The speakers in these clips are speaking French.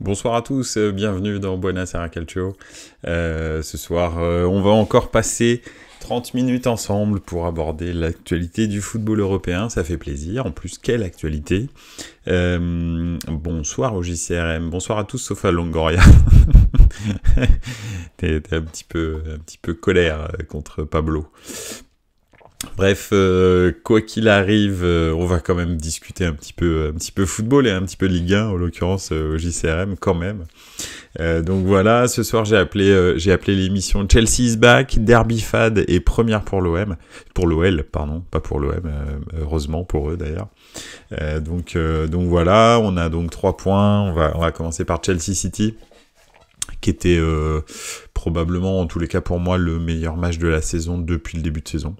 Bonsoir à tous, bienvenue dans Buonasera Calcio. Ce soir, on va encore passer 30 minutes ensemble pour aborder l'actualité du football européen, ça fait plaisir. En plus, quelle actualité. Bonsoir au JCRM, bonsoir à tous sauf à Longoria. T'es un petit peu colère contre Pablo. Bref, quoi qu'il arrive, on va quand même discuter un petit peu football et un petit peu Ligue 1, en l'occurrence au JCRM quand même. Donc voilà, ce soir j'ai appelé l'émission Chelsea is back, Derby fad et première pour l'OL, pardon, pas pour l'OM, heureusement pour eux d'ailleurs. Donc voilà, on a donc 3 points. On va commencer par Chelsea City, qui était probablement, en tous les cas pour moi, le meilleur match de la saison depuis le début de saison.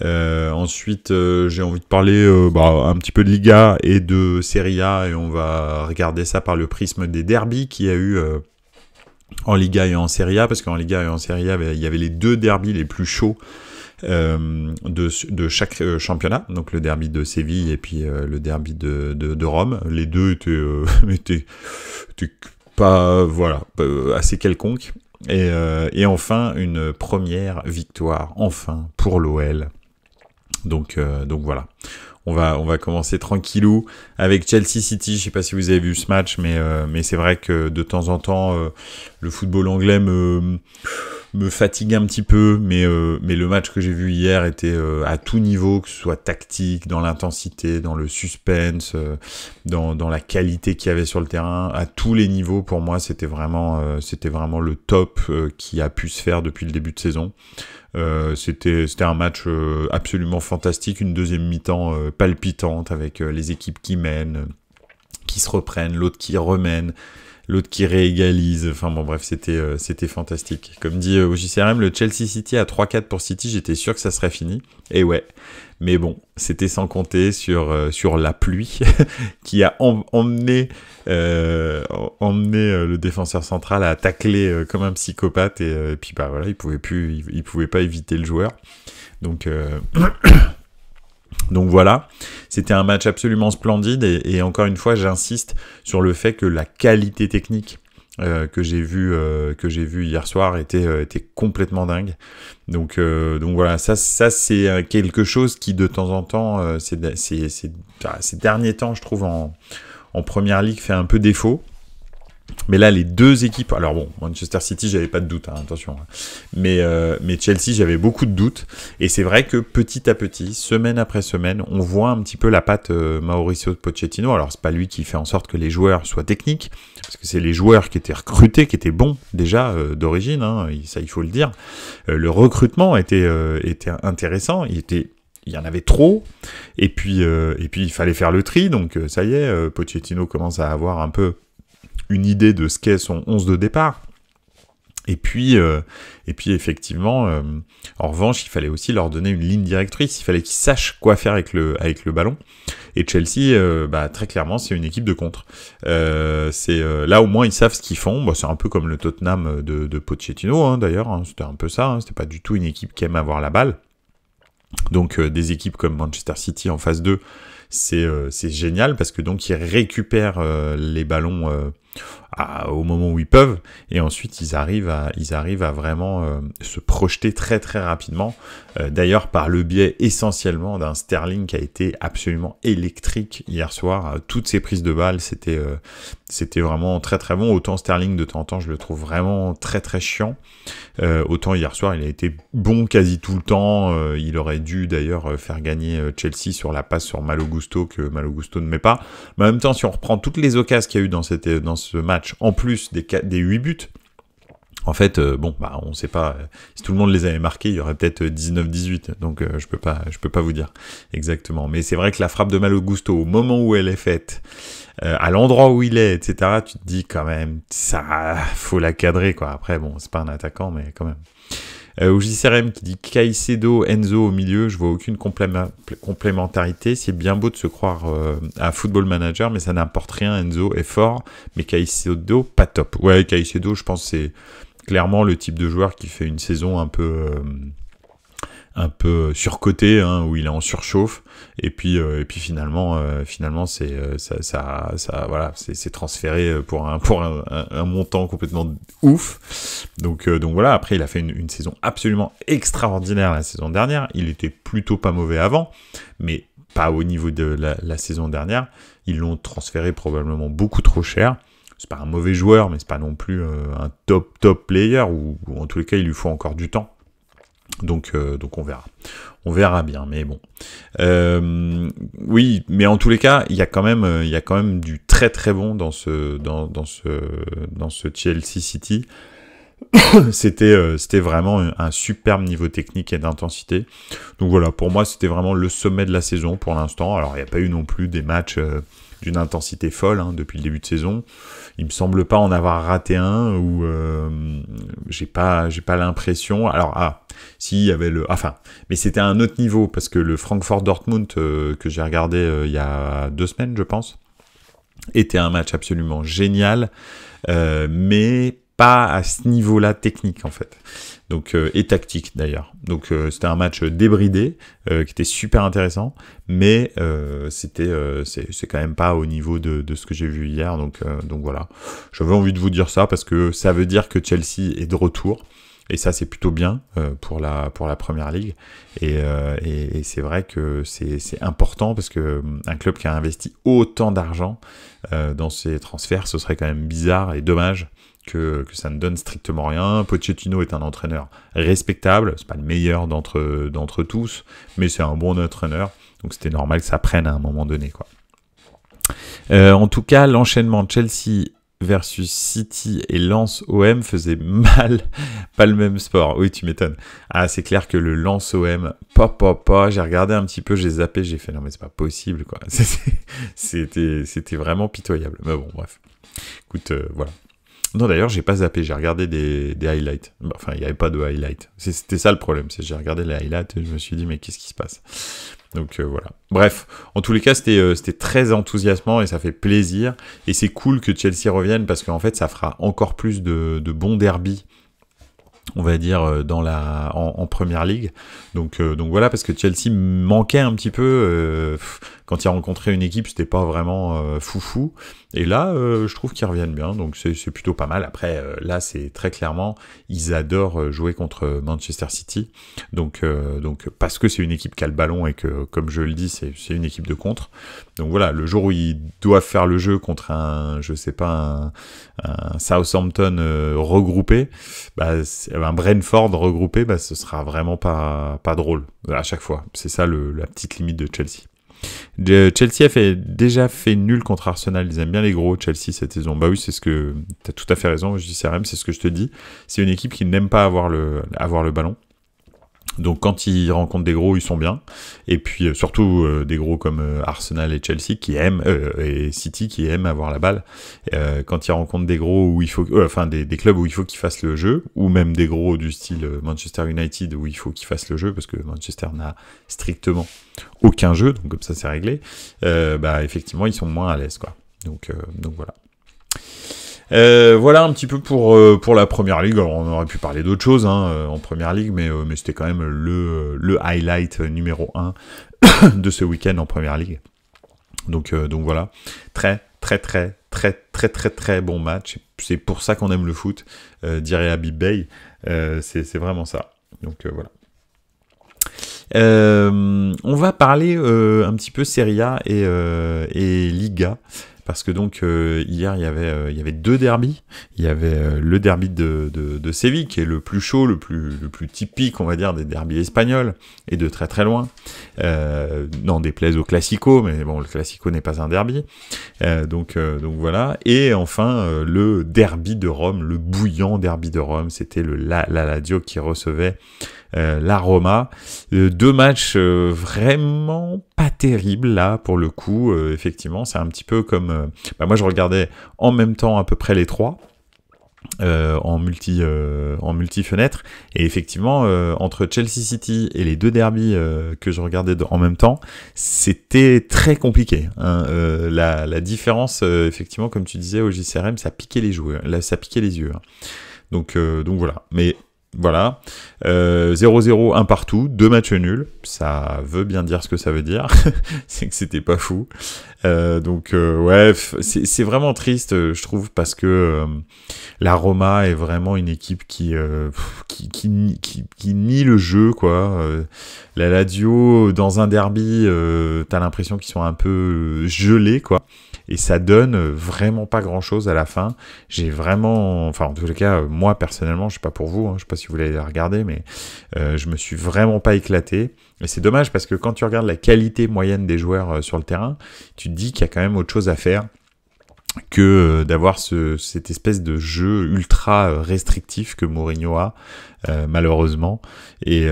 Ensuite, j'ai envie de parler un petit peu de Liga et de Serie A, et on va regarder ça par le prisme des derbys qu'il y a eu en Liga et en Serie A, parce qu'en Liga et en Serie A, il y avait les 2 derbys les plus chauds de chaque championnat, donc le derby de Séville et puis le derby de Rome. Les deux étaient pas assez quelconques. Et enfin, une première victoire, enfin, pour l'OL. Donc voilà. On va commencer tranquillou avec Chelsea City. Je sais pas si vous avez vu ce match, mais c'est vrai que de temps en temps, le football anglais me fatigue un petit peu, mais le match que j'ai vu hier était à tout niveau, que ce soit tactique, dans l'intensité, dans le suspense, dans la qualité qu'il y avait sur le terrain, à tous les niveaux. Pour moi, c'était vraiment le top qui a pu se faire depuis le début de saison. C'était un match absolument fantastique, une deuxième mi-temps palpitante avec les équipes qui mènent, qui se reprennent, l'autre qui remène, l'autre qui réégalise. Enfin bon, bref, c'était fantastique. Comme dit au JCRM, le Chelsea City à 3-4 pour City, j'étais sûr que ça serait fini. Et ouais, mais bon, c'était sans compter sur la pluie qui a emmené le défenseur central à tacler comme un psychopathe, et puis bah voilà, il pouvait pas éviter le joueur. Donc voilà, c'était un match absolument splendide, et encore une fois, j'insiste sur le fait que la qualité technique que j'ai vu hier soir était complètement dingue. Donc voilà, ça c'est quelque chose qui de temps en temps, ces derniers temps, je trouve en première ligue fait un peu défaut. Mais là, les deux équipes... Alors bon, Manchester City, j'avais pas de doute, hein, attention. Mais Chelsea, j'avais beaucoup de doutes. Et c'est vrai que petit à petit, semaine après semaine, on voit un petit peu la patte Mauricio Pochettino. Alors, c'est pas lui qui fait en sorte que les joueurs soient techniques, parce que c'est les joueurs qui étaient recrutés, qui étaient bons déjà d'origine, hein, ça il faut le dire. Le recrutement était intéressant, il y en avait trop, et puis il fallait faire le tri. Donc ça y est, Pochettino commence à avoir un peu une idée de ce qu'est son 11 de départ. Et puis effectivement, en revanche, il fallait aussi leur donner une ligne directrice. Il fallait qu'ils sachent quoi faire avec le ballon. Et Chelsea, très clairement, c'est une équipe de contre. Là, au moins, ils savent ce qu'ils font. Bon, c'est un peu comme le Tottenham de Pochettino, hein, d'ailleurs. Hein, c'était un peu ça. Hein, c'était pas du tout une équipe qui aime avoir la balle. Donc, des équipes comme Manchester City en phase 2, c'est génial, parce que donc ils récupèrent les ballons au moment où ils peuvent, et ensuite ils arrivent à vraiment se projeter très très rapidement, d'ailleurs par le biais essentiellement d'un Sterling qui a été absolument électrique hier soir. Toutes ses prises de balles, c'était vraiment très très bon. Autant Sterling de temps en temps je le trouve vraiment très très chiant, autant hier soir il a été bon quasi tout le temps. Il aurait dû d'ailleurs faire gagner Chelsea sur la passe sur Malo Gusto, que Malo Gusto ne met pas. Mais en même temps, si on reprend toutes les occasions qu'il y a eu dans ce match, en plus des 8 buts, en fait, on sait pas, si tout le monde les avait marqués, il y aurait peut-être 19-18, donc je peux pas vous dire exactement. Mais c'est vrai que la frappe de Malo Gusto, au moment où elle est faite, à l'endroit où il est, etc., tu te dis quand même, ça, faut la cadrer, quoi. Après, bon, c'est pas un attaquant, mais quand même. Au JCRM qui dit Caicedo, Enzo au milieu, je vois aucune complémentarité. C'est bien beau de se croire à Football Manager, mais ça n'importe rien. Enzo est fort, mais Caicedo, pas top. Ouais, Caicedo, je pense que c'est clairement le type de joueur qui fait une saison un peu un peu surcoté, hein, où il est en surchauffe, et puis finalement voilà, c'est transféré pour un montant complètement ouf. Donc voilà, après il a fait une saison absolument extraordinaire la saison dernière. Il était plutôt pas mauvais avant, mais pas au niveau de la saison dernière. Ils l'ont transféré probablement beaucoup trop cher. C'est pas un mauvais joueur, mais c'est pas non plus un top player, ou en tous les cas il lui faut encore du temps. Donc on verra bien, mais bon. Oui, mais en tous les cas, il y a quand même du très très bon dans ce Chelsea City. C'était vraiment un superbe niveau technique et d'intensité. Donc voilà, pour moi, c'était vraiment le sommet de la saison pour l'instant. Alors, il n'y a pas eu non plus des matchs d'une intensité folle, hein, depuis le début de saison. Il me semble pas en avoir raté un où j'ai pas l'impression. Alors si, il y avait mais c'était à un autre niveau, parce que le Francfort Dortmund que j'ai regardé il y a 2 semaines, je pense, était un match absolument génial, mais pas à ce niveau-là technique en fait. Donc et tactique d'ailleurs. Donc c'était un match débridé qui était super intéressant, mais c'est quand même pas au niveau de ce que j'ai vu hier. Donc voilà. J'avais envie de vous dire ça parce que ça veut dire que Chelsea est de retour. Et ça, c'est plutôt bien pour la Première Ligue. Et c'est vrai que c'est important, parce que un club qui a investi autant d'argent dans ses transferts, ce serait quand même bizarre et dommage que ça ne donne strictement rien. Pochettino est un entraîneur respectable, c'est pas le meilleur d'entre tous, mais c'est un bon entraîneur. Donc c'était normal que ça prenne à un moment donné, quoi. En tout cas, l'enchaînement Chelsea versus City et Lens OM faisait mal, pas le même sport. Oui, tu m'étonnes. Ah, c'est clair que le Lens OM, j'ai regardé un petit peu, j'ai zappé, j'ai fait non mais c'est pas possible, quoi. C'était vraiment pitoyable. Mais bon, bref. Écoute, voilà. Non, d'ailleurs, j'ai pas zappé, j'ai regardé des highlights. Enfin, il n'y avait pas de highlights. C'était ça le problème, c'est que j'ai regardé les highlights et je me suis dit, mais qu'est-ce qui se passe? Donc voilà. Bref, en tous les cas, c'était très enthousiasmant et ça fait plaisir. Et c'est cool que Chelsea revienne, parce qu'en fait, ça fera encore plus de bons derbies, on va dire, en Première Ligue. Donc voilà, parce que Chelsea manquait un petit peu. Quand il a rencontré une équipe, c'était pas vraiment foufou. Et là, je trouve qu'ils reviennent bien, donc c'est plutôt pas mal. Après, là, c'est très clairement, ils adorent jouer contre Manchester City. Donc parce que c'est une équipe qui a le ballon et que, comme je le dis, c'est une équipe de contre. Donc voilà, le jour où ils doivent faire le jeu contre un Southampton regroupé, un Brentford regroupé, ce sera vraiment pas drôle à chaque fois. C'est ça la petite limite de Chelsea. Chelsea a déjà fait nul contre Arsenal. Ils aiment bien les gros, Chelsea, cette saison. Bah oui, c'est ce que... T'as tout à fait raison, je dis CRM, c'est ce que je te dis. C'est une équipe qui n'aime pas avoir le ballon. Donc quand ils rencontrent des gros, ils sont bien. Et puis surtout des gros comme Arsenal et Chelsea qui aiment, et City qui aiment avoir la balle. Quand ils rencontrent des gros où il faut, des clubs où il faut qu'ils fassent le jeu, ou même des gros du style Manchester United où il faut qu'ils fassent le jeu, parce que Manchester n'a strictement aucun jeu, donc comme ça c'est réglé. Effectivement ils sont moins à l'aise, quoi. Donc voilà. Voilà un petit peu pour la Première Ligue. Alors on aurait pu parler d'autres choses en Première Ligue, mais c'était quand même le highlight numéro 1 de ce week-end en Première Ligue. Donc voilà, très bon match. C'est pour ça qu'on aime le foot, dirait Habib Bey. C'est vraiment ça. Donc voilà. On va parler un petit peu Serie A et Liga. Parce que donc hier il y avait 2 derbys. Il y avait le derby de Séville, qui est le plus chaud, le plus typique, on va dire, des derbys espagnols, et de très très loin. Non, déplaise au Classico, mais bon, le Classico n'est pas un derby. Donc voilà. Et enfin le derby de Rome, le bouillant derby de Rome, c'était la Lazio qui recevait la Roma. 2 matchs vraiment pas terribles là pour le coup. Effectivement, c'est un petit peu comme moi je regardais en même temps à peu près les 3 en multi-fenêtre, et effectivement entre Chelsea City et les 2 derbys que je regardais en même temps, c'était très compliqué, hein. La différence, effectivement, comme tu disais au JCRM, ça piquait les yeux, hein. Donc voilà, mais Voilà. 0-0, un partout, 2 matchs nuls. Ça veut bien dire ce que ça veut dire. C'est que c'était pas fou. Ouais, c'est vraiment triste, je trouve, parce que la Roma est vraiment une équipe qui nie le jeu, quoi. La Lazio, dans un derby, t'as l'impression qu'ils sont un peu gelés, quoi. Et ça donne vraiment pas grand chose à la fin. J'ai vraiment, enfin en tous les cas, moi personnellement, je sais pas pour vous, hein, je sais pas si vous voulez la regarder, mais je me suis vraiment pas éclaté. Et c'est dommage parce que quand tu regardes la qualité moyenne des joueurs sur le terrain, tu te dis qu'il y a quand même autre chose à faire que d'avoir cette espèce de jeu ultra restrictif que Mourinho a, malheureusement. Et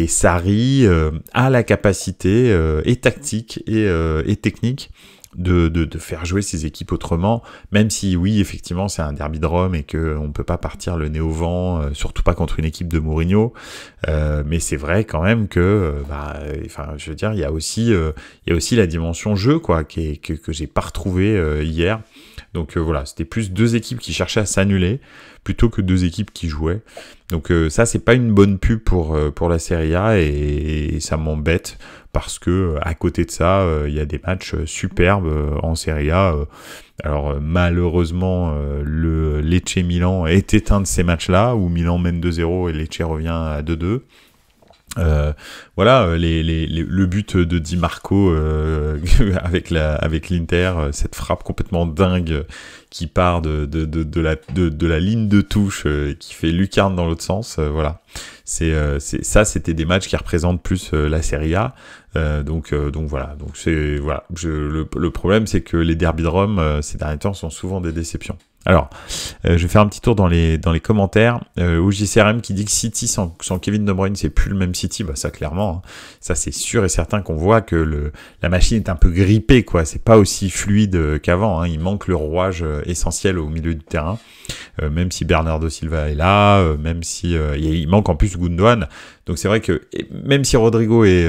Sarri a la capacité et tactique et technique de faire jouer ses équipes autrement, même si oui, effectivement, c'est un derby de Rome et qu'on ne peut pas partir le nez au vent, surtout pas contre une équipe de Mourinho, mais c'est vrai quand même que, je veux dire, il y a aussi la dimension jeu, quoi, que j'ai pas retrouvé hier. Donc voilà, c'était plus deux équipes qui cherchaient à s'annuler plutôt que deux équipes qui jouaient. Donc ça, c'est pas une bonne pub pour la Serie A et ça m'embête parce que à côté de ça, il y a des matchs superbes en Serie A. Alors malheureusement, le Lecce-Milan est un de ces matchs-là où Milan mène 2-0 et Lecce revient à 2-2. Voilà, le but de Di Marco avec l'Inter, cette frappe complètement dingue qui part de la ligne de touche qui fait lucarne dans l'autre sens. Voilà, c'était des matchs qui représentent plus la Serie A. Donc voilà, le problème c'est que les derbys de Rome ces derniers temps sont souvent des déceptions. Alors, je vais faire un petit tour dans les commentaires. OJCRM qui dit que City sans Kevin De Bruyne, c'est plus le même City. Bah ça clairement, hein. Ça c'est sûr et certain qu'on voit que la machine est un peu grippée, quoi. C'est pas aussi fluide qu'avant, hein. Il manque le rouage essentiel au milieu du terrain. Même si Bernardo Silva est là, même si il manque en plus Gundogan. Donc c'est vrai que même si Rodrigo et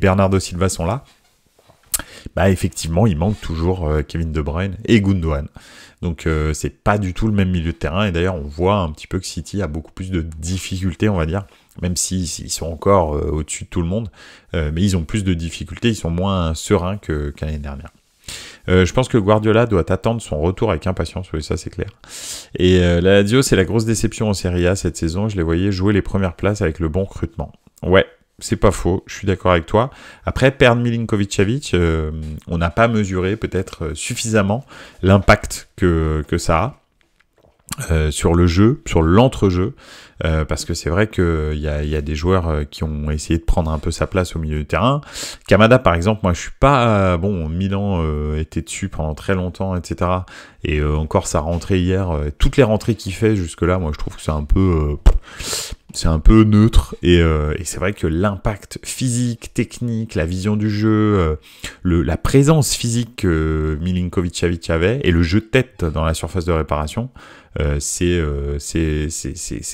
Bernardo Silva sont là, bah effectivement, il manque toujours Kevin De Bruyne et Gundogan. Donc c'est pas du tout le même milieu de terrain. Et d'ailleurs, on voit un petit peu que City a beaucoup plus de difficultés, on va dire, même s'ils sont encore au-dessus de tout le monde. Mais ils ont plus de difficultés, ils sont moins sereins qu'à l'année dernière. Je pense que Guardiola doit attendre son retour avec impatience, oui, ça c'est clair. Et la Lazio, c'est la grosse déception en Serie A cette saison. Je les voyais jouer les premières places avec le bon recrutement. Ouais. C'est pas faux, je suis d'accord avec toi. Après, perdre Milinkovic-Savic, on n'a pas mesuré peut-être suffisamment l'impact que ça a sur le jeu, sur l'entrejeu, parce que c'est vrai qu'il y a des joueurs qui ont essayé de prendre un peu sa place au milieu du terrain. Kamada, par exemple, moi je suis pas... Milan était dessus pendant très longtemps, etc. Et encore sa rentrée hier, toutes les rentrées qu'il fait jusque-là, moi je trouve que c'est un peu neutre et c'est vrai que l'impact physique, technique, la vision du jeu, la présence physique que Milinkovic-Savic avait et le jeu de tête dans la surface de réparation, c'est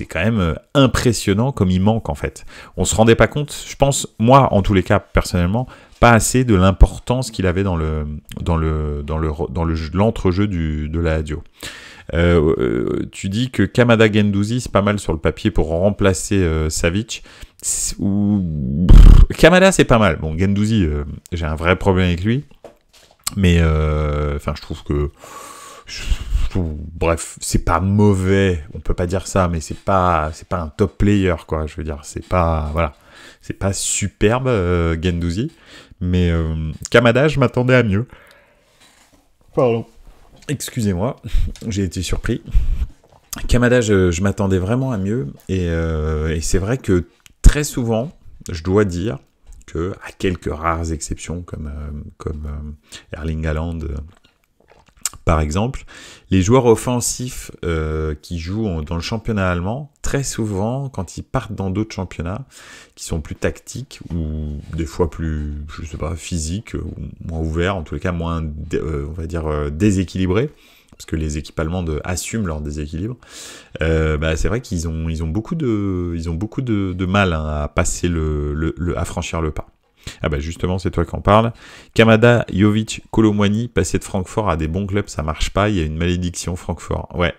quand même impressionnant comme il manque en fait. On se rendait pas compte, je pense, moi en tous les cas personnellement, pas assez de l'importance qu'il avait dans l'entrejeu de la Lazio. Tu dis que Kamada Guendouzi c'est pas mal sur le papier pour remplacer Savic. Kamada c'est pas mal. Bon, Guendouzi, j'ai un vrai problème avec lui, mais je trouve que bref, c'est pas mauvais, on peut pas dire ça, mais c'est pas un top player, quoi. Je veux dire, c'est pas superbe Guendouzi, mais Kamada, je m'attendais à mieux. Pardon. Excusez-moi, j'ai été surpris. Kamada, je m'attendais vraiment à mieux. Et c'est vrai que très souvent, je dois dire que, à quelques rares exceptions, comme Erling Haaland, par exemple, les joueurs offensifs qui jouent dans le championnat allemand, très souvent, quand ils partent dans d'autres championnats, qui sont plus tactiques, ou des fois plus, je sais pas, physiques, ou moins ouverts, en tous les cas moins, on va dire, déséquilibrés, parce que les équipes allemandes assument leur déséquilibre, c'est vrai qu'ils ont beaucoup de mal à passer à franchir le pas. Ah bah justement, c'est toi qui en parles. Kamada, Jovic, Kolo Muani, passer de Francfort à des bons clubs, ça marche pas, il y a une malédiction Francfort. Ouais,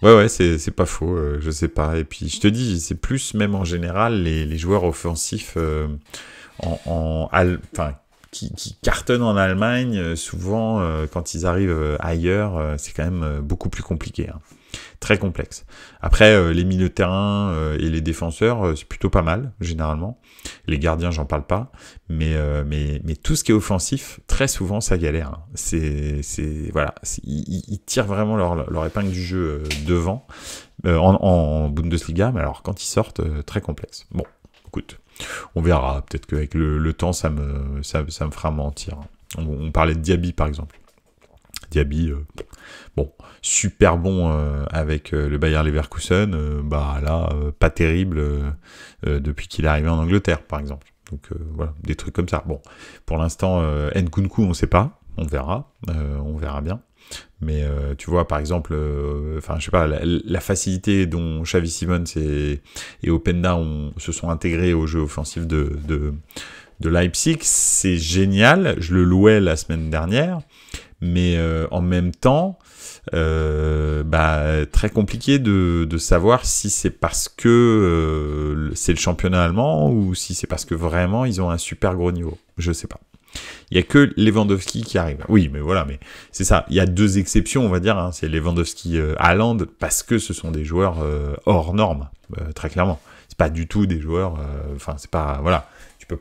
Ouais, c'est pas faux, je sais pas. Et puis je te dis, c'est plus même en général les joueurs offensifs enfin, qui cartonnent en Allemagne, souvent quand ils arrivent ailleurs, c'est quand même beaucoup plus compliqué, hein. Très complexe. Après, les milieux de terrain et les défenseurs, c'est plutôt pas mal, généralement. Les gardiens, j'en parle pas. Mais tout ce qui est offensif, très souvent, ça galère, hein. Voilà. Ils tirent vraiment leur épingle du jeu devant, en Bundesliga. Mais alors, quand ils sortent, très complexe. Bon, écoute, on verra. Peut-être qu'avec le temps, ça me fera mentir. On parlait de Diaby, par exemple. Diaby, bon, super bon avec le Bayer Leverkusen, bah là, pas terrible depuis qu'il est arrivé en Angleterre, par exemple. Donc voilà, des trucs comme ça. Bon, pour l'instant, Nkunku, on sait pas, on verra bien. Mais tu vois, par exemple, enfin, je sais pas, la facilité dont Xavi Simons et Openda se sont intégrés au jeu offensif de Leipzig, c'est génial. Je le louais la semaine dernière. Mais en même temps, très compliqué de savoir si c'est parce que c'est le championnat allemand ou si c'est parce que vraiment ils ont un super gros niveau. Je sais pas. Il y a que Lewandowski qui arrive. Oui, mais voilà, mais c'est ça. Il y a deux exceptions, on va dire. Hein. C'est Lewandowski, Haaland, parce que ce sont des joueurs hors normes, très clairement. C'est pas du tout des joueurs. Enfin, c'est pas voilà. Tu peux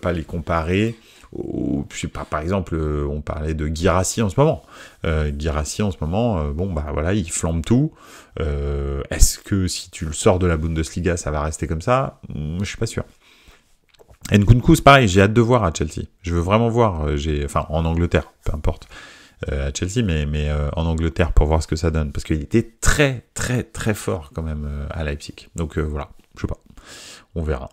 pas les comparer. Je sais pas, par exemple, on parlait de Guirassy en ce moment. Guirassy en ce moment, bon bah voilà, il flambe tout. Est-ce que si tu le sors de la Bundesliga, ça va rester comme ça? Je suis pas sûr. Nkunku, c'est pareil, j'ai hâte de voir à Chelsea. Je veux vraiment voir, enfin en Angleterre, peu importe, à Chelsea, mais en Angleterre pour voir ce que ça donne, parce qu'il était très très très fort quand même à Leipzig. Donc voilà, je sais pas, on verra.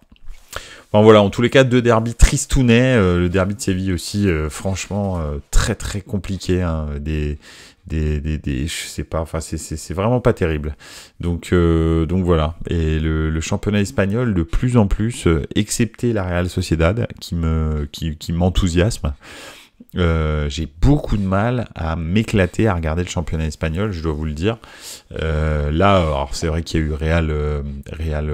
Enfin voilà, en tous les cas, deux derbys tristounets, le derby de Séville aussi, franchement, très très compliqué, hein, je sais pas, enfin c'est vraiment pas terrible. Donc voilà, et le championnat espagnol de plus en plus, excepté la Real Sociedad, qui m'enthousiasme. J'ai beaucoup de mal à m'éclater à regarder le championnat espagnol, je dois vous le dire. Là, alors c'est vrai qu'il y a eu Real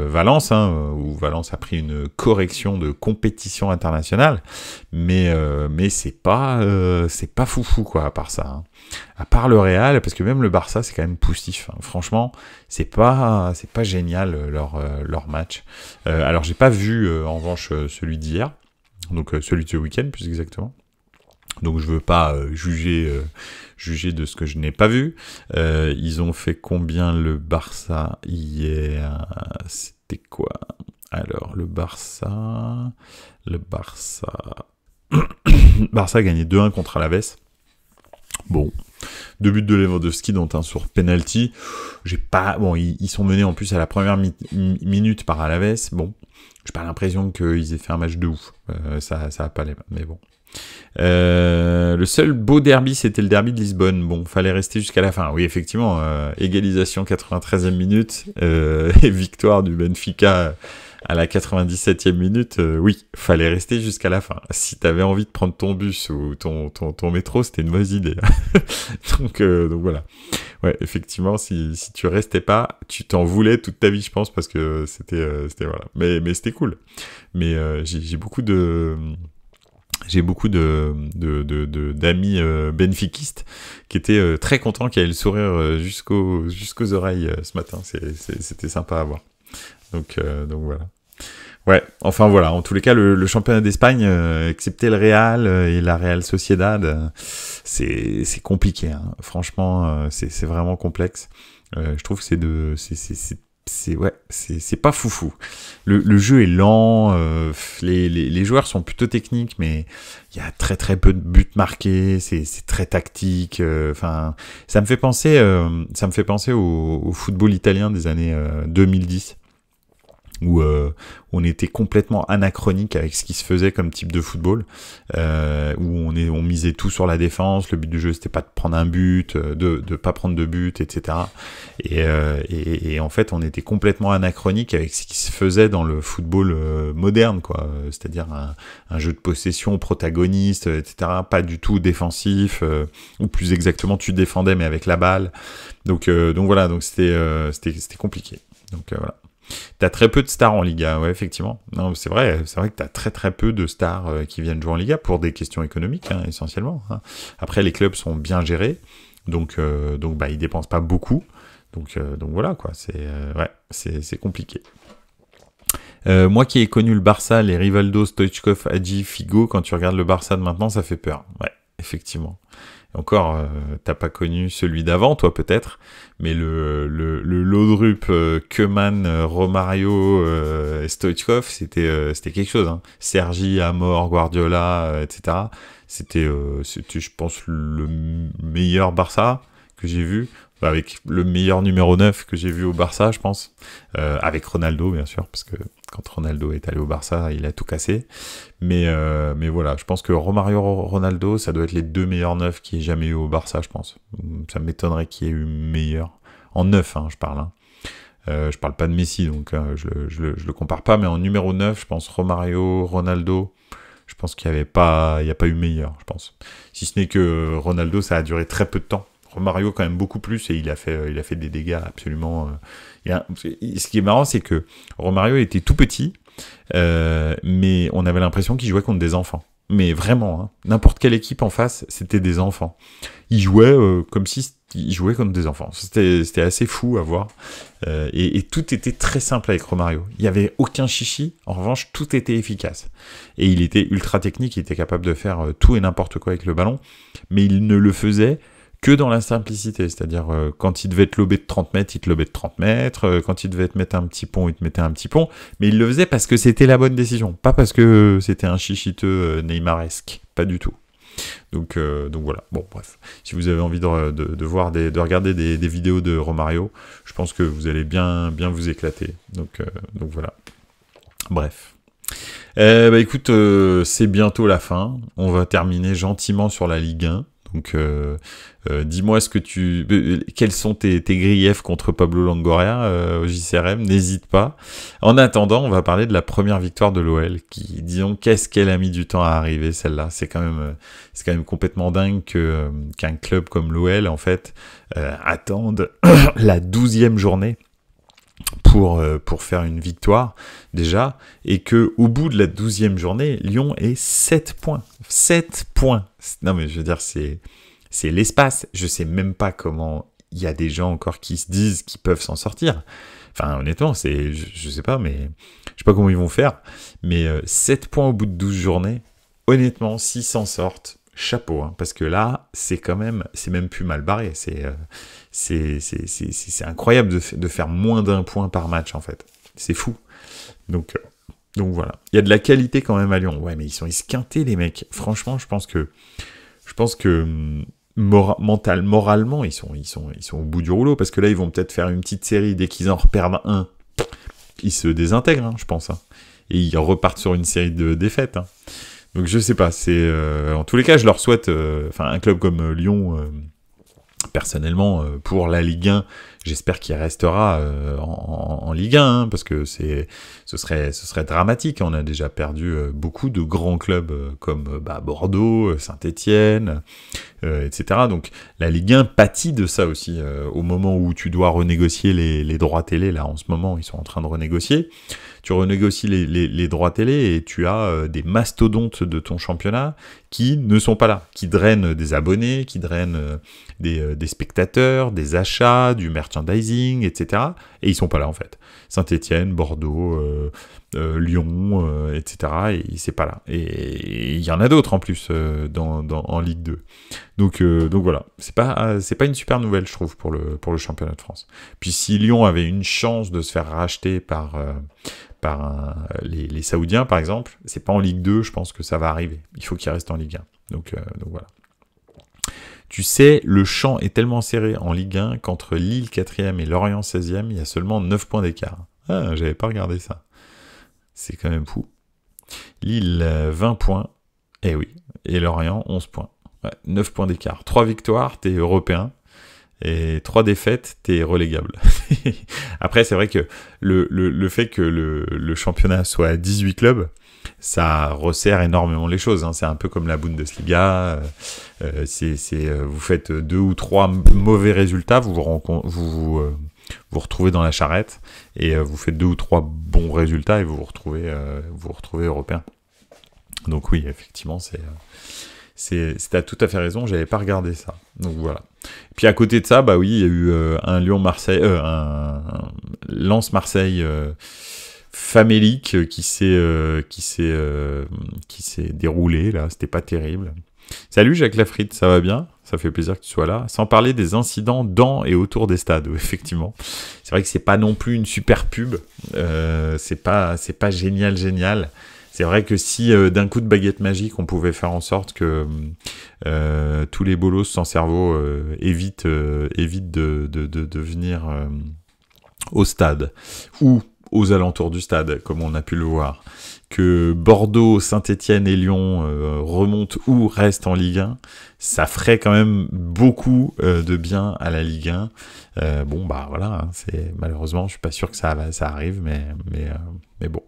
Valence, hein, où Valence a pris une correction de compétition internationale, mais c'est pas foufou quoi, à part ça. Hein. À part le Real, parce que même le Barça c'est quand même poussif. Hein. Franchement, c'est pas génial leur match. Alors j'ai pas vu en revanche celui d'hier, donc celui de ce week-end plus exactement. Donc je veux pas juger de ce que je n'ai pas vu. Ils ont fait combien le Barça hier? C'était quoi? Alors le Barça Barça a gagné 2-1 contre Alaves. Bon, 2 buts de Lewandowski dont un sur penalty. Ils sont menés en plus à la première minute par Alaves. Bon, j'ai pas l'impression qu'ils aient fait un match de ouf. Ça a pas l'air, mais bon. Le seul beau derby, c'était le derby de Lisbonne. Bon, fallait rester jusqu'à la fin. Oui, effectivement, égalisation 93e minute et victoire du Benfica à la 97e minute. Oui, fallait rester jusqu'à la fin. Si t'avais envie de prendre ton bus ou ton métro, c'était une mauvaise idée. donc voilà. Ouais, effectivement, si tu restais pas, tu t'en voulais toute ta vie, je pense, parce que c'était voilà. Mais c'était cool. Mais j'ai beaucoup d'amis benfiquistes qui étaient très contents, qui avaient le sourire jusqu'aux oreilles ce matin. C'était sympa à voir. Donc voilà. Ouais, enfin voilà. En tous les cas, le championnat d'Espagne, excepté le Real et la Real Sociedad, c'est compliqué. Hein. Franchement, c'est vraiment complexe. Je trouve que c'est pas foufou. Le jeu est lent, les joueurs sont plutôt techniques, mais il y a très très peu de buts marqués, c'est très tactique. Enfin, ça me fait penser au football italien des années 2010. où on était complètement anachronique avec ce qui se faisait comme type de football, où on misait tout sur la défense, le but du jeu c'était pas de prendre un but, de pas prendre de but, etc. Et en fait on était complètement anachronique avec ce qui se faisait dans le football moderne, quoi. C'est-à-dire un jeu de possession protagoniste, etc. Pas du tout défensif, ou plus exactement tu défendais mais avec la balle. Donc voilà, donc c'était compliqué. Donc voilà. T'as très peu de stars en Liga, ouais, effectivement. Non, c'est vrai que t'as très peu de stars qui viennent jouer en Liga pour des questions économiques, hein, essentiellement. Hein. Après, les clubs sont bien gérés, donc bah ils dépensent pas beaucoup, donc voilà quoi. C'est compliqué. Moi qui ai connu le Barça, les Rivaldo, Stoichkov, Hadji, Figo, quand tu regardes le Barça de maintenant, ça fait peur. Ouais, effectivement. Encore, t'as pas connu celui d'avant, toi peut-être, mais le Laudrup, Koeman, Romario, Stoichkov, c'était quelque chose. Hein. Sergi, Amor, Guardiola, etc. C'était, je pense, le meilleur Barça que j'ai vu, avec le meilleur numéro 9 que j'ai vu au Barça, je pense, avec Ronaldo, bien sûr, parce que quand Ronaldo est allé au Barça, il a tout cassé. Mais voilà, je pense que Romario, Ronaldo, ça doit être les deux meilleurs neufs qu'il y ait jamais eu au Barça, je pense. Ça m'étonnerait qu'il y ait eu meilleur. En neuf, hein, je parle. Hein. Je parle pas de Messi, donc je le compare pas, mais en numéro 9, je pense Romario, Ronaldo, je pense qu'il n'y a pas eu meilleur, je pense. Si ce n'est que Ronaldo, ça a duré très peu de temps. Romario quand même beaucoup plus, et il a fait des dégâts absolument... Ce qui est marrant, c'est que Romario était tout petit, mais on avait l'impression qu'il jouait contre des enfants. Mais vraiment, hein, n'importe quelle équipe en face, c'était des enfants. Il jouait comme si il jouait comme des enfants. C'était assez fou à voir. Et tout était très simple avec Romario. Il n'y avait aucun chichi. En revanche, tout était efficace. Et il était ultra technique. Il était capable de faire tout et n'importe quoi avec le ballon. Mais il ne le faisait que dans la simplicité, c'est-à-dire quand il devait te lober de 30 mètres, il te lobait de 30 mètres, quand il devait te mettre un petit pont, il te mettait un petit pont, mais il le faisait parce que c'était la bonne décision, pas parce que c'était un chichiteux Neymaresque, pas du tout. Donc voilà, bon bref, si vous avez envie de regarder des vidéos de Romario, je pense que vous allez bien vous éclater, donc voilà, bref. Bah écoute, c'est bientôt la fin, on va terminer gentiment sur la Ligue 1. Donc, dis-moi quels sont tes griefs contre Pablo Longoria au JCRM, n'hésite pas. En attendant, on va parler de la première victoire de l'OL, qui, disons, qu'est-ce qu'elle a mis du temps à arriver, celle-là. C'est quand même complètement dingue qu'un club comme l'OL, en fait, attende la 12e journée pour faire une victoire déjà, et que au bout de la 12e journée, Lyon est 7 points. 7 points. Non mais je veux dire, c'est l'espace. Je sais même pas comment il y a des gens encore qui se disent qu'ils peuvent s'en sortir. Enfin honnêtement, je sais pas, mais je sais pas comment ils vont faire. Mais 7 points au bout de 12 journées, honnêtement, s'ils s'en sortent, chapeau, hein, parce que là, c'est même plus mal barré. C'est incroyable de faire moins d'un point par match, en fait. C'est fou. Donc voilà. Il y a de la qualité quand même à Lyon. Ouais, mais ils sont esquintés, les mecs. Franchement, je pense que moralement, ils sont au bout du rouleau, parce que là, ils vont peut-être faire une petite série. Dès qu'ils en reperdent un, ils se désintègrent, hein, je pense. Hein, et ils repartent sur une série de défaites. Hein. Donc je sais pas, en tous les cas, je leur souhaite, un club comme Lyon, personnellement, pour la Ligue 1, j'espère qu'il restera en Ligue 1, hein, parce que ce serait dramatique. On a déjà perdu beaucoup de grands clubs comme Bordeaux, Saint-Étienne, etc. Donc la Ligue 1 pâtit de ça aussi. Au moment où tu dois renégocier les droits télé, là en ce moment, ils sont en train de renégocier. Tu renégocies les droits télé et tu as des mastodontes de ton championnat qui ne sont pas là, qui drainent des abonnés, qui drainent des spectateurs, des achats, du merchandising, etc. Et ils sont pas là en fait. Saint-Étienne, Bordeaux, Lyon, etc. Et c'est pas là. Et il y en a d'autres en plus en Ligue 2. Donc voilà, c'est pas une super nouvelle, je trouve, pour le championnat de France. Puis si Lyon avait une chance de se faire racheter par les Saoudiens, par exemple, c'est pas en Ligue 2, je pense que ça va arriver. Il faut qu'il reste en Ligue 1. Donc voilà. Tu sais, le champ est tellement serré en Ligue 1 qu'entre Lille 4e et Lorient 16e, il y a seulement 9 points d'écart. Ah, j'avais pas regardé ça. C'est quand même fou. Lille, 20 points. Eh oui. Et Lorient, 11 points. Ouais, 9 points d'écart. 3 victoires, t'es européen. Et 3 défaites, t'es relégable. Après, c'est vrai que le fait que le championnat soit à 18 clubs, ça resserre énormément les choses. Hein. C'est un peu comme la Bundesliga. Vous faites 2 ou 3 mauvais résultats, vous vous retrouvez dans la charrette, et vous faites 2 ou 3 bons résultats et vous vous retrouvez européen. Donc oui, effectivement, t'as tout à fait raison, j'avais pas regardé ça. Donc voilà. Puis à côté de ça, bah oui, il y a eu un Lyon-Marseille, un Lens-Marseille famélique qui s'est déroulé là. C'était pas terrible. Salut Jacques Lafritte, ça va bien? Ça fait plaisir que tu sois là. Sans parler des incidents dans et autour des stades, effectivement. C'est vrai que c'est pas non plus une super pub. C'est pas génial. C'est vrai que si d'un coup de baguette magique, on pouvait faire en sorte que tous les bolos sans cerveau évitent de venir au stade ou aux alentours du stade, comme on a pu le voir, que Bordeaux, Saint-Étienne et Lyon remontent ou restent en Ligue 1, ça ferait quand même beaucoup de bien à la Ligue 1. Bon, bah voilà, hein, malheureusement, je suis pas sûr que ça arrive, mais bon.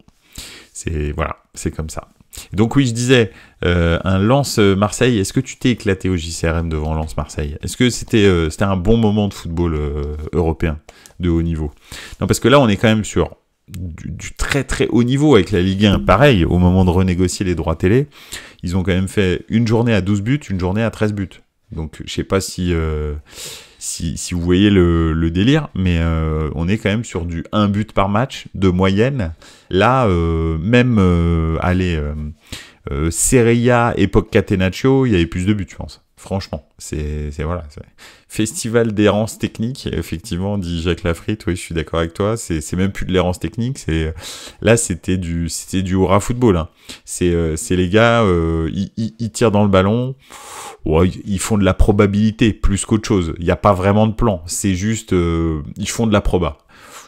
C'est comme ça. Donc oui, je disais, un Lens-Marseille, est-ce que tu t'es éclaté au JCRM devant Lens-Marseille? Est-ce que c'était un bon moment de football européen de haut niveau? Non, parce que là, on est quand même sur du très très haut niveau avec la Ligue 1. Pareil, au moment de renégocier les droits télé, ils ont quand même fait une journée à 12 buts, une journée à 13 buts. Donc je sais pas si vous voyez le délire, mais on est quand même sur du 1 but par match de moyenne. Là, Serie A, époque Catenaccio, il y avait plus de buts, je pense. Franchement, c'est festival d'errance technique, effectivement, dit Jacques Lafritte. Oui, je suis d'accord avec toi. C'est même plus de l'errance technique. Là, c'était du hurrah football. Hein. C'est les gars, ils tirent dans le ballon. Ouais, ils font de la probabilité plus qu'autre chose. Il n'y a pas vraiment de plan. C'est juste, ils font de la proba.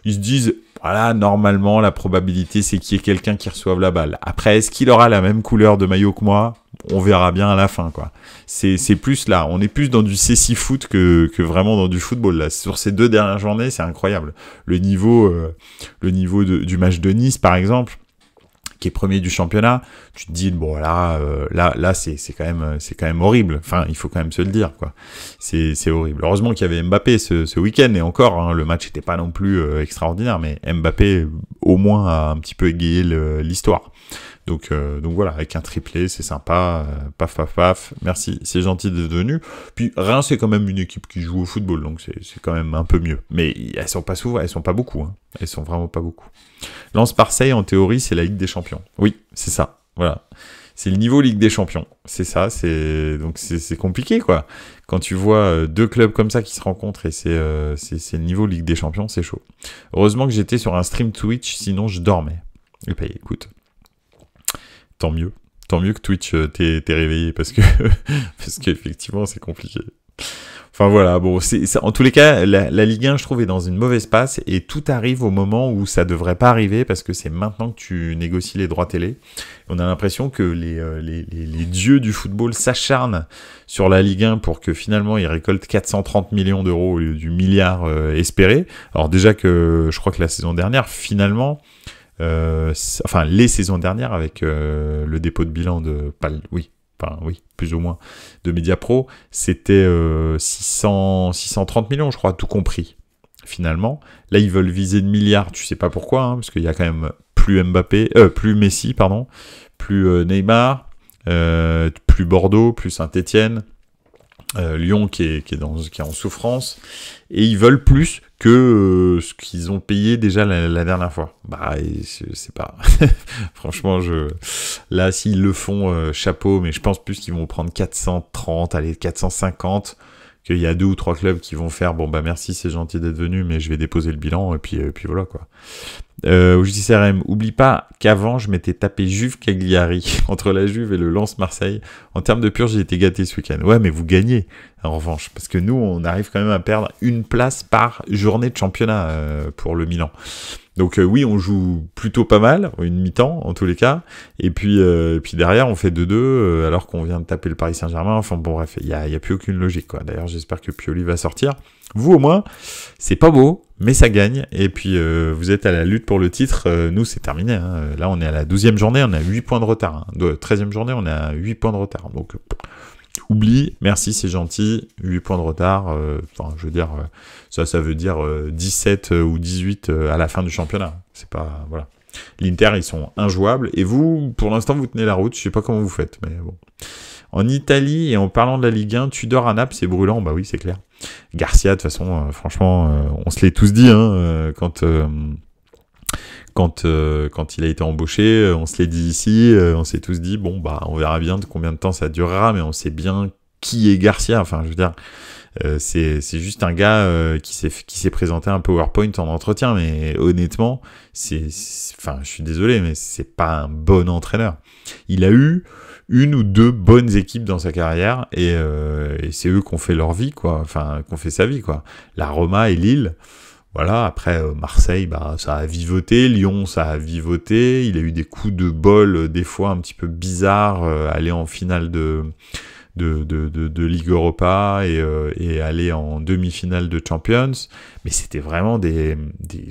Ils se disent, voilà, normalement, la probabilité, c'est qu'il y ait quelqu'un qui reçoive la balle. Après, est-ce qu'il aura la même couleur de maillot que moi? On verra bien à la fin, quoi. C'est plus là. On est plus dans du CC foot que vraiment dans du football, là. Sur ces 2 dernières journées, c'est incroyable. Le niveau du match de Nice, par exemple, qui est premier du championnat, tu te dis bon là c'est quand même horrible. Enfin, il faut quand même se le dire, quoi. C'est horrible. Heureusement qu'il y avait Mbappé ce week-end, et encore, hein, le match n'était pas non plus extraordinaire, mais Mbappé au moins a un petit peu égayé l'histoire. Donc voilà, avec un triplé, c'est sympa. Paf. Merci, c'est gentil d'être venu. Puis Reims, c'est quand même une équipe qui joue au football, donc c'est quand même un peu mieux. Mais elles sont pas beaucoup. Hein. Elles sont vraiment pas beaucoup. Lens-Marseille, en théorie, c'est la Ligue des Champions. Oui, c'est ça. Voilà. C'est le niveau Ligue des Champions. C'est ça, donc c'est compliqué, quoi. Quand tu vois 2 clubs comme ça qui se rencontrent, et c'est le niveau Ligue des Champions, c'est chaud. Heureusement que j'étais sur un stream Twitch, sinon je dormais. Et bah écoute, tant mieux que Twitch t'es réveillé, parce qu'effectivement c'est compliqué. Enfin voilà, bon, en tous les cas, la Ligue 1, je trouve, est dans une mauvaise passe, et tout arrive au moment où ça devrait pas arriver, parce que c'est maintenant que tu négocies les droits télé. On a l'impression que les dieux du football s'acharnent sur la Ligue 1 pour que finalement ils récoltent 430 millions d'euros au lieu du milliard espéré. Alors déjà que je crois que la saison dernière, finalement, les saisons dernières, avec le dépôt de bilan plus ou moins, de Mediapro, c'était 630 millions, je crois, tout compris, finalement. Là, ils veulent viser le milliard, tu sais pas pourquoi, hein, parce qu'il y a quand même plus Messi, plus Neymar, plus Bordeaux, plus Saint-Étienne, Lyon qui est en souffrance, et ils veulent plus que ce qu'ils ont payé déjà la dernière fois. Bah, c'est pas... Franchement, là, s'ils le font, chapeau, mais je pense plus qu'ils vont prendre 430, allez, 450, qu'il y a 2 ou 3 clubs qui vont faire, bon, bah merci, c'est gentil d'être venu, mais je vais déposer le bilan, et puis voilà, quoi. Au JCRM, oublie pas qu'avant, je m'étais tapé Juve Cagliari entre la Juve et le Lens-Marseille. En termes de purge, j'ai été gâté ce week-end. Ouais, mais vous gagnez, en revanche, parce que nous, on arrive quand même à perdre une place par journée de championnat pour le Milan. Donc oui, on joue plutôt pas mal, une mi-temps en tous les cas, et puis derrière on fait 2-2 alors qu'on vient de taper le Paris Saint-Germain. Enfin bon bref, il y a plus aucune logique quoi. D'ailleurs j'espère que Pioli va sortir. Vous au moins, c'est pas beau, mais ça gagne, et puis vous êtes à la lutte pour le titre. Nous c'est terminé, hein. Là on est à la 12e journée, on a 8 points de retard, hein. De 13e journée on a 8 points de retard, donc oublie, merci, c'est gentil, 8 points de retard, enfin, je veux dire, ça veut dire 17 ou 18 à la fin du championnat. C'est pas, voilà. L'Inter, ils sont injouables, et vous, pour l'instant, vous tenez la route, je sais pas comment vous faites, mais bon. En Italie, et en parlant de la Ligue 1, Tudor à Naples, c'est brûlant, bah oui, c'est clair. Garcia, de toute façon, franchement, on se l'est tous dit, hein, quand il a été embauché, on se l'est dit ici, on s'est tous dit, bon, bah, on verra bien de combien de temps ça durera, mais on sait bien qui est Garcia. Enfin, je veux dire, c'est juste un gars qui s'est présenté un PowerPoint en entretien, mais honnêtement, enfin, je suis désolé, mais c'est pas un bon entraîneur. Il a eu une ou deux bonnes équipes dans sa carrière, et c'est eux qui ont fait leur vie, quoi. Enfin, qui ont fait sa vie, quoi. La Roma et Lille. Voilà, après Marseille, bah ça a vivoté, Lyon ça a vivoté, il a eu des coups de bol des fois un petit peu bizarres, aller en finale de Ligue Europa et aller en demi-finale de Champions, mais c'était vraiment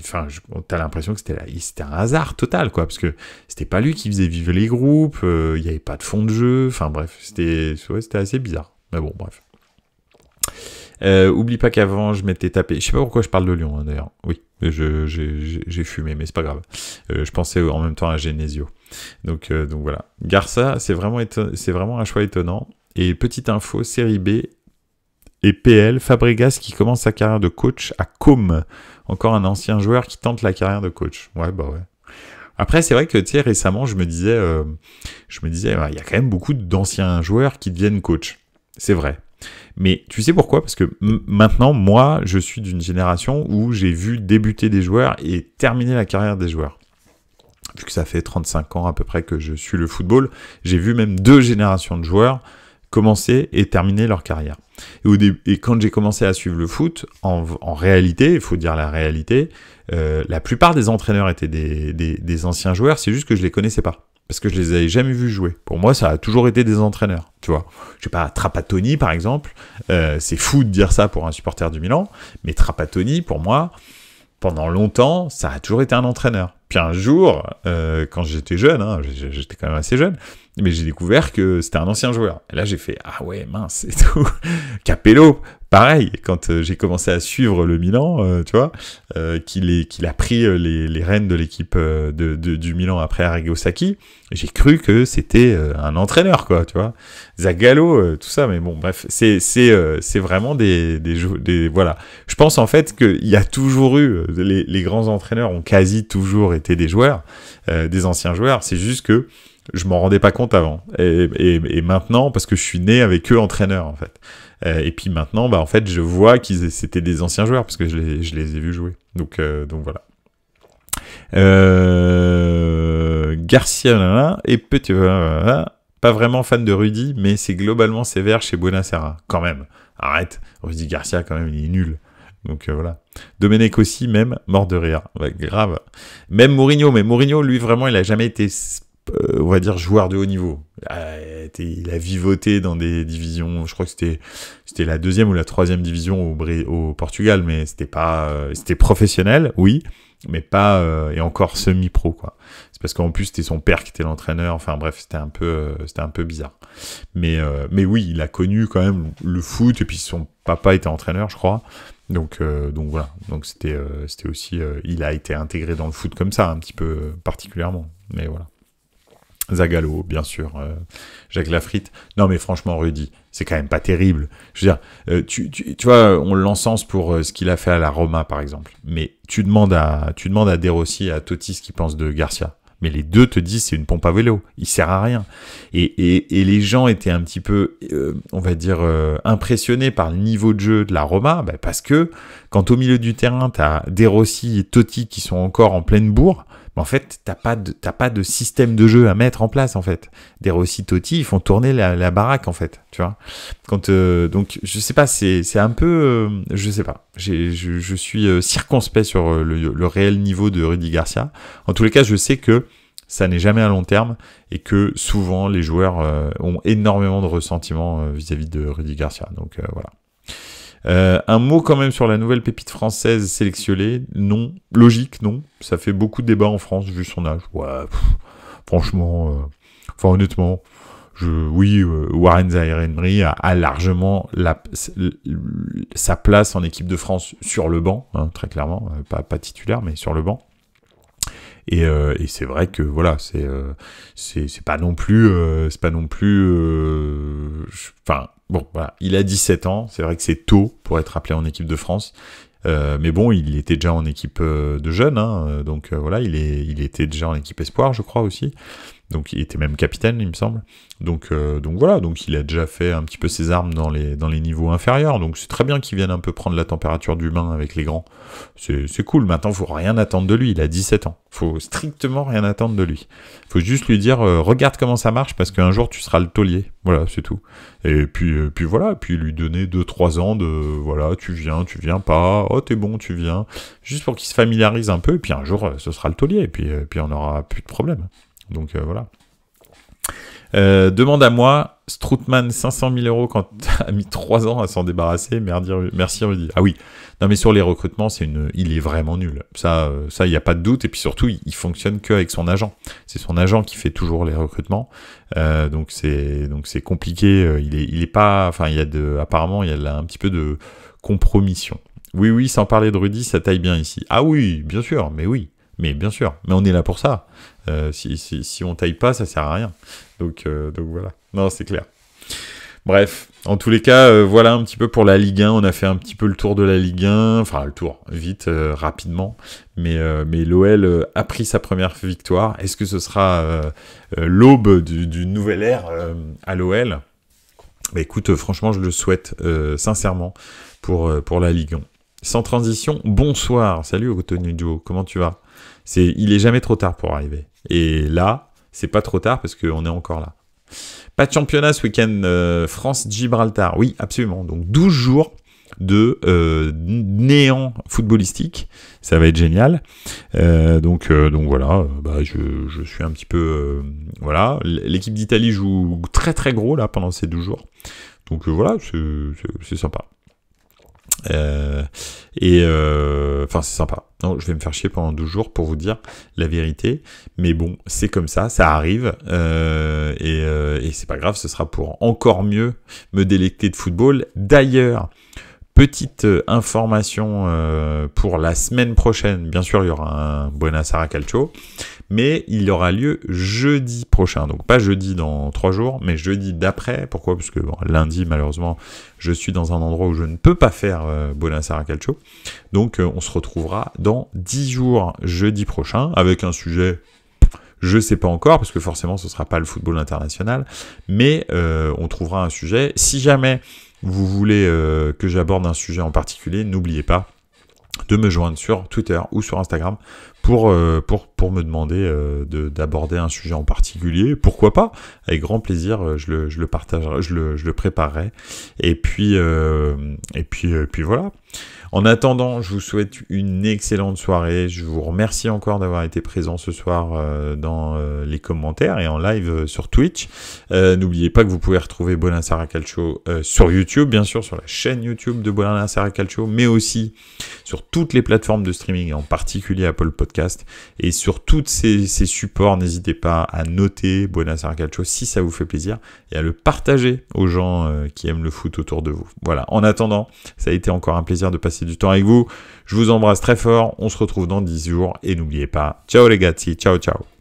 enfin, t'as l'impression que c'était un hasard total, quoi, parce que c'était pas lui qui faisait vivre les groupes, il y avait pas de fond de jeu, enfin bref, c'était assez bizarre, mais bon, bref. Oublie pas qu'avant je m'étais tapé, je sais pas pourquoi je parle de Lyon, hein, d'ailleurs, oui, j'ai fumé, mais c'est pas grave, je pensais en même temps à Genesio, donc voilà. Garça, c'est vraiment un choix étonnant. Et petite info, série B et PL, Fabregas qui commence sa carrière de coach à Côme, encore un ancien joueur qui tente la carrière de coach, ouais, bah ouais. Après, c'est vrai que, tu sais, récemment, je me disais, ouais, il y a quand même beaucoup d'anciens joueurs qui deviennent coach, c'est vrai. Mais tu sais pourquoi? Parce que maintenant, moi, je suis d'une génération où j'ai vu débuter des joueurs et terminer la carrière des joueurs. Vu que ça fait 35 ans à peu près que je suis le football, j'ai vu même 2 générations de joueurs commencer et terminer leur carrière. Et quand j'ai commencé à suivre le foot, en réalité, il faut dire la réalité, la plupart des entraîneurs étaient des anciens joueurs, c'est juste que je les connaissais pas. Parce que je les avais jamais vus jouer. Pour moi, ça a toujours été des entraîneurs, tu vois. Je sais pas, Trapattoni, par exemple, c'est fou de dire ça pour un supporter du Milan, mais Trapattoni, pour moi, pendant longtemps, ça a toujours été un entraîneur. Puis un jour, quand j'étais jeune, hein, j'étais quand même assez jeune, mais j'ai découvert que c'était un ancien joueur. Et là, j'ai fait « Ah ouais, mince, et tout !» Capello, pareil, quand j'ai commencé à suivre le Milan, tu vois, qu'il a pris les rênes de l'équipe du Milan après Arrigo Sacchi, j'ai cru que c'était un entraîneur, quoi, tu vois. Zagallo, tout ça, mais bon, bref, c'est vraiment voilà. Je pense en fait qu'il y a toujours eu, les grands entraîneurs ont quasi toujours été des joueurs, des anciens joueurs, c'est juste que je m'en rendais pas compte avant. Et maintenant, parce que je suis né avec eux entraîneurs, en fait. Et puis maintenant, bah, en fait, je vois c'était des anciens joueurs, parce que je les ai vus jouer. Donc voilà. Garcia, et petit, pas vraiment fan de Rudy, mais c'est globalement sévère chez Buonasera. Quand même. Arrête. Rudy Garcia, quand même, il est nul. Donc voilà. Domenech aussi, même, mort de rire. Ouais, grave. Même Mourinho, mais Mourinho, lui, vraiment, il a jamais été, on va dire, joueur de haut niveau. Il a vivoté dans des divisions, je crois que c'était la 2e ou la 3e division au Portugal, mais c'était professionnel, oui, mais pas, et encore semi-pro, quoi. C'est parce qu'en plus, c'était son père qui était l'entraîneur, enfin bref, c'était un peu bizarre. Mais oui, il a connu quand même le foot, et puis son papa était entraîneur, je crois. Donc voilà. Donc c'était aussi, il a été intégré dans le foot comme ça, un petit peu particulièrement. Mais voilà. Zagallo, bien sûr, Jacques Lafritte. Non, mais franchement, Rudy, c'est quand même pas terrible. Je veux dire, tu vois, on l'encense pour ce qu'il a fait à la Roma, par exemple. Mais tu demandes à De Rossi et à Totti ce qu'ils pensent de Garcia. Mais les deux te disent c'est une pompe à vélo, il sert à rien. Et les gens étaient un petit peu, on va dire, impressionnés par le niveau de jeu de la Roma, parce que quand au milieu du terrain, t'as De Rossi et Totti qui sont encore en pleine bourre, Mais en fait, t'as pas de système de jeu à mettre en place, en fait. Des Rossi Totti, ils font tourner la baraque, en fait, tu vois. Donc, je sais pas, c'est un peu... je sais pas. Je suis circonspect sur le réel niveau de Rudy Garcia. En tous les cas, je sais que ça n'est jamais à long terme et que souvent, les joueurs ont énormément de ressentiment vis-à-vis de Rudy Garcia. Donc, voilà. Un mot quand même sur la nouvelle pépite française sélectionnée. Non, logique, non. Ça fait beaucoup de débats en France vu son âge. Ouais, franchement, honnêtement, Warren Zaïre-Emery a largement sa place en équipe de France sur le banc, hein, très clairement, pas titulaire, mais sur le banc. Et c'est vrai que voilà, c'est pas non plus, enfin. Bon, voilà, il a 17 ans, c'est vrai que c'est tôt pour être appelé en équipe de France, mais bon, il était déjà en équipe de jeunes, hein, donc voilà, il était déjà en équipe espoir, je crois aussi, donc il était même capitaine, il me semble, donc voilà, donc il a déjà fait un petit peu ses armes dans les niveaux inférieurs, donc c'est très bien qu'il vienne un peu prendre la température du bain avec les grands, c'est cool. Maintenant, faut rien attendre de lui, il a 17 ans, faut strictement rien attendre de lui, faut juste lui dire regarde comment ça marche parce qu'un jour tu seras le taulier, voilà, c'est tout. Et puis voilà, puis lui donner 2-3 ans de voilà, tu viens pas, oh t'es bon, tu viens, juste pour qu'il se familiarise un peu, et puis un jour ce sera le taulier, et puis on n'aura plus de problème. Donc voilà. Demande à moi, Strootman 500 000 € quand t'as mis 3 ans à s'en débarrasser, merci Rudy. Ah oui, non mais sur les recrutements, il est vraiment nul. Ça, il n'y a pas de doute, et puis surtout, il fonctionne qu'avec son agent. C'est son agent qui fait toujours les recrutements, donc c'est compliqué. Il est pas, enfin apparemment il y a là un petit peu de compromission. Oui, sans parler de Rudy, ça taille bien ici. Ah oui, bien sûr, mais bien sûr, mais on est là pour ça. Si on taille pas, ça sert à rien. Donc voilà. Non, c'est clair. Bref, en tous les cas, voilà un petit peu pour la Ligue 1. On a fait un petit peu le tour de la Ligue 1. Enfin, le tour, vite, rapidement. Mais l'OL a pris sa première victoire. Est-ce que ce sera l'aube d'une nouvelle ère à l'OL ? Bah écoute, franchement, je le souhaite sincèrement pour la Ligue 1. Sans transition, bonsoir. Salut Otonujo, comment tu vas ? Il est jamais trop tard pour arriver. Et là, c'est pas trop tard parce qu'on est encore là. Pas de championnat ce week-end, France-Gibraltar. Oui, absolument. Donc 12 jours de néant footballistique. Ça va être génial. Donc voilà, je suis un petit peu... voilà. L'équipe d'Italie joue très très gros là pendant ces 12 jours. Donc voilà, c'est sympa. Enfin c'est sympa. Non, je vais me faire chier pendant 12 jours pour vous dire la vérité, mais bon, c'est comme ça arrive, et c'est pas grave, ce sera pour encore mieux me délecter de football. D'ailleurs, petite information pour la semaine prochaine, bien sûr il y aura un Buonasera Calcio, mais il aura lieu jeudi prochain, donc pas jeudi dans 3 jours, mais jeudi d'après. Pourquoi ? Parce que lundi, malheureusement, je suis dans un endroit où je ne peux pas faire Buonasera Calcio, donc on se retrouvera dans 10 jours jeudi prochain, avec un sujet... Je sais pas encore, parce que forcément ce sera pas le football international, mais on trouvera un sujet. Si jamais vous voulez que j'aborde un sujet en particulier, n'oubliez pas de me joindre sur Twitter ou sur Instagram pour me demander d'aborder un sujet en particulier. Pourquoi pas ? Avec grand plaisir, je le partagerai, je le préparerai. Et puis voilà. En attendant, je vous souhaite une excellente soirée. Je vous remercie encore d'avoir été présent ce soir dans les commentaires et en live sur Twitch. N'oubliez pas que vous pouvez retrouver Buonasera Calcio sur YouTube, bien sûr, sur la chaîne YouTube de Buonasera Calcio, mais aussi sur toutes les plateformes de streaming, en particulier Apple Podcast. Et sur tous ces supports, n'hésitez pas à noter Buonasera Calcio si ça vous fait plaisir et à le partager aux gens qui aiment le foot autour de vous. Voilà. En attendant, ça a été encore un plaisir de passer du temps avec vous. Je vous embrasse très fort. On se retrouve dans 10 jours et n'oubliez pas, ciao les gars, ciao ciao.